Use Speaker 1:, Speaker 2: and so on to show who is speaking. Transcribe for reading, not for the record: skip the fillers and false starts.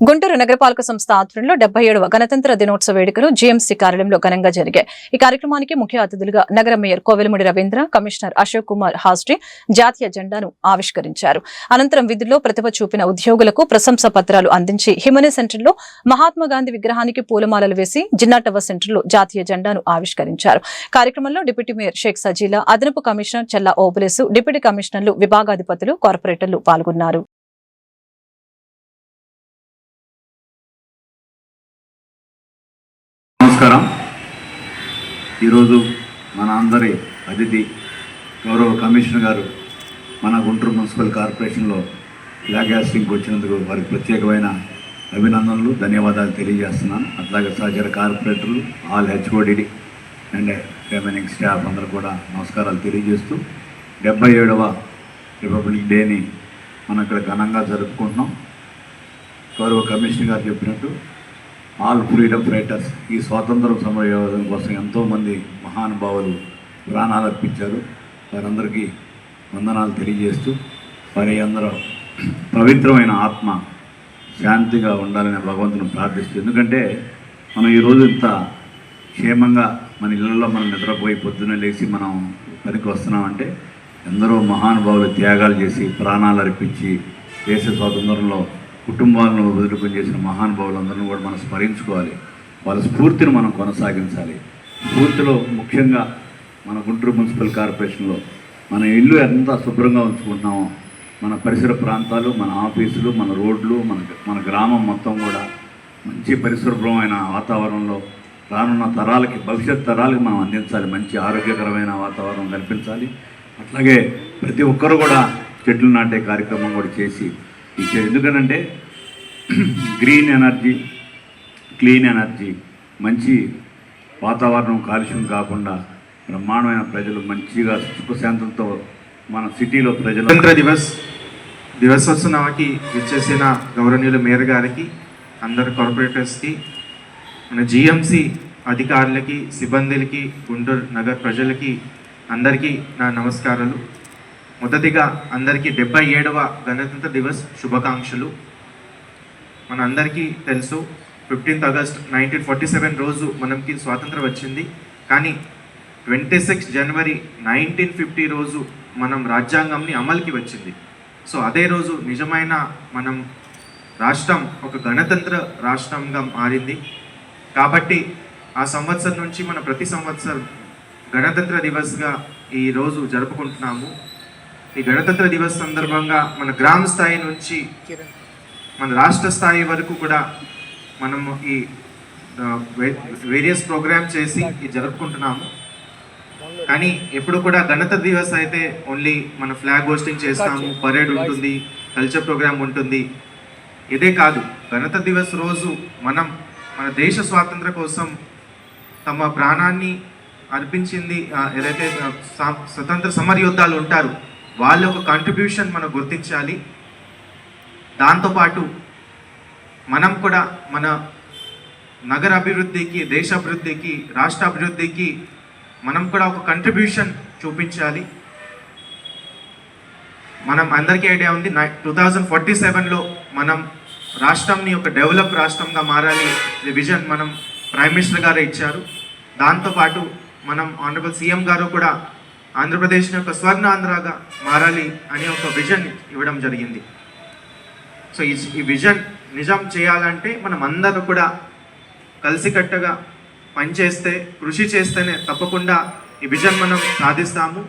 Speaker 1: గుంటూరు నగరపాలక సంస్థ ఆధ్వర్యంలో 77వ గణతంత్ర దినోత్సవ వేడుకలు జీఎంసీ కార్యాలయంలో ఘనంగా జరిగాయి. ఈ కార్యక్రమానికి ముఖ్య అతిథులుగా నగర మేయర్ కోవెలముడి రవీంద్ర, కమిషనర్ అశోక్ కుమార్ హాస్ట్రీ జాతీయ జెండాను ఆవిష్కరించారు. అనంతరం విధుల్లో ప్రతిభ చూపిన ఉద్యోగులకు ప్రశంసా పత్రాలు అందించి హిమనీ సెంటర్లో మహాత్మాగాంధీ విగ్రహానికి పూలమాలలు వేసి జిన్నా టవర్ సెంటర్లో జాతీయ జెండాను ఆవిష్కరించారు. కార్యక్రమంలో డిప్యూటీ మేయర్ షేక్ సజీలా, అదనపు కమిషనర్ చెల్లా ఓబులేసు, డిప్యూటీ కమిషనర్లు, విభాగాధిపతులు, కార్పొరేటర్లు పాల్గొన్నారు.
Speaker 2: నమస్కారం. ఈరోజు మన అందరి అతిథి గౌరవ కమిషనర్ గారు మన గుంటూరు మున్సిపల్ కార్పొరేషన్లో ఫ్లాగ్ హాస్టింగ్కి వచ్చినందుకు వారికి ప్రత్యేకమైన అభినందనలు, ధన్యవాదాలు తెలియజేస్తున్నాను. అట్లాగే సహచర కార్పొరేటర్లు, all HOD and remaining staff అందరూ కూడా నమస్కారాలు తెలియజేస్తూ 77వ రిపబ్లిక్ డేని మనం ఇక్కడ ఘనంగా జరుపుకుంటున్నాం. గౌరవ కమిషనర్ గారు చెప్పినట్టు ఆల్ ఫ్రీడమ్ ఫైటర్స్ ఈ స్వాతంత్ర సమరయోధం కోసం ఎంతోమంది మహానుభావులు ప్రాణాలు అర్పించారు. వారందరికీ వందనాలు తెలియజేస్తూ వారి అందరూ పవిత్రమైన ఆత్మ శాంతిగా ఉండాలని భగవంతుని ప్రార్థిస్తూ, ఎందుకంటే మనం ఈరోజు ఇంత క్షేమంగా మన ఇళ్ళల్లో మనం నిద్రపోయి పొద్దున్న లేచి మనం పనికి వస్తున్నామంటే ఎందరో మహానుభావులు త్యాగాలు చేసి ప్రాణాలు అర్పించి దేశ స్వాతంత్రంలో కుటుంబాలను వదులుకొని చేసిన మహానుభావులందరినీ కూడా మనం స్మరించుకోవాలి. వాళ్ళ స్ఫూర్తిని మనం కొనసాగించాలి. స్ఫూర్తిలో ముఖ్యంగా మన గుంటూరు మున్సిపల్ కార్పొరేషన్లో మన ఇల్లు ఎంత శుభ్రంగా ఉంచుకుంటున్నామో, మన పరిసర ప్రాంతాలు, మన ఆఫీసులు, మన రోడ్లు, మన గ్రామం మొత్తం కూడా మంచి పరిశుభ్రమైన వాతావరణంలో రానున్న తరాలకి, భవిష్యత్ తరాలకి మనం అందించాలి. మంచి ఆరోగ్యకరమైన వాతావరణం కల్పించాలి. అట్లాగే ప్రతి ఒక్కరు కూడా చెట్లు నాటే కార్యక్రమం కూడా చేసి ఎందుకనంటే గ్రీన్ ఎనర్జీ, క్లీన్ ఎనర్జీ, మంచి వాతావరణం, కాలుష్యం కాకుండా బ్రహ్మాండమైన ప్రజలు మంచిగా సుఖశాంతంతో మన సిటీలో ప్రజలు
Speaker 3: గణతంత్ర దివసోత్సవానికి విచ్చేసిన గౌరవనీయులు మేయర్ గారికి, అందరు కార్పొరేటర్స్కి, మన జిఎంసి అధికారులకి, సిబ్బందులకి, గుంటూరు నగర ప్రజలకి అందరికీ నా నమస్కారాలు. మొదటిగా అందరికీ 77వ గణతంత్ర దివస్ శుభాకాంక్షలు. మన అందరికీ తెలుసు 15th ఆగస్ట్ 1947 రోజు మనకి స్వాతంత్రం వచ్చింది. కానీ 26 జనవరి 1950 రోజు మనం రాజ్యాంగంని అమలుకి వచ్చింది. సో అదే రోజు నిజమైన మనం రాష్ట్రం ఒక గణతంత్ర రాష్ట్రంగా మారింది. కాబట్టి ఆ సంవత్సరం నుంచి మనం ప్రతి సంవత్సరం గణతంత్ర దివస్గా ఈరోజు జరుపుకుంటున్నాము. ఈ గణతంత్ర దివస్ సందర్భంగా మన గ్రామ స్థాయి నుంచి మన రాష్ట్ర స్థాయి వరకు కూడా మనము ఈ వేరియస్ ప్రోగ్రామ్ చేసి జరుపుకుంటున్నాము. కానీ ఎప్పుడు కూడా గణతంత్ర దివస్ అయితే ఓన్లీ మన ఫ్లాగ్ హోస్టింగ్ చేస్తాము, పరేడ్ ఉంటుంది, కల్చర్ ప్రోగ్రామ్ ఉంటుంది. ఇదే కాదు, గణతంత్ర దివస్ రోజు మనం మన దేశ స్వాతంత్ర కోసం తమ ప్రాణాన్ని అర్పించింది ఏదైతే స్వతంత్ర సమరయోధాలు ఉంటారు, వాళ్ళ ఒక కాంట్రిబ్యూషన్ మనం గుర్తించాలి. దాంతోపాటు మనం కూడా మన నగర అభివృద్ధికి, దేశ అభివృద్ధికి, రాష్ట్ర అభివృద్ధికి మనం కూడా ఒక కాంట్రిబ్యూషన్ చూపించాలి. మనం అందరికీ ఐడియా ఉంది 2047లో మనం రాష్ట్రంని ఒక డెవలప్ రాష్ట్రంగా మారాలి. ఈ విజన్ మనం ప్రైమ్ మినిస్టర్ గారే ఇచ్చారు. దాంతోపాటు మనం ఆనరబుల్ సీఎం గారు కూడా ఆంధ్రప్రదేశ్ని ఒక స్వర్ణ ఆంధ్రగా మారాలి అని ఒక విజన్ ఇవ్వడం జరిగింది. సో ఈ విజన్ నిజం చేయాలంటే మనం అందరూ కూడా కలిసికట్టుగా పనిచేస్తే, కృషి చేస్తేనే తప్పకుండా ఈ విజన్ మనం సాధిస్తాము.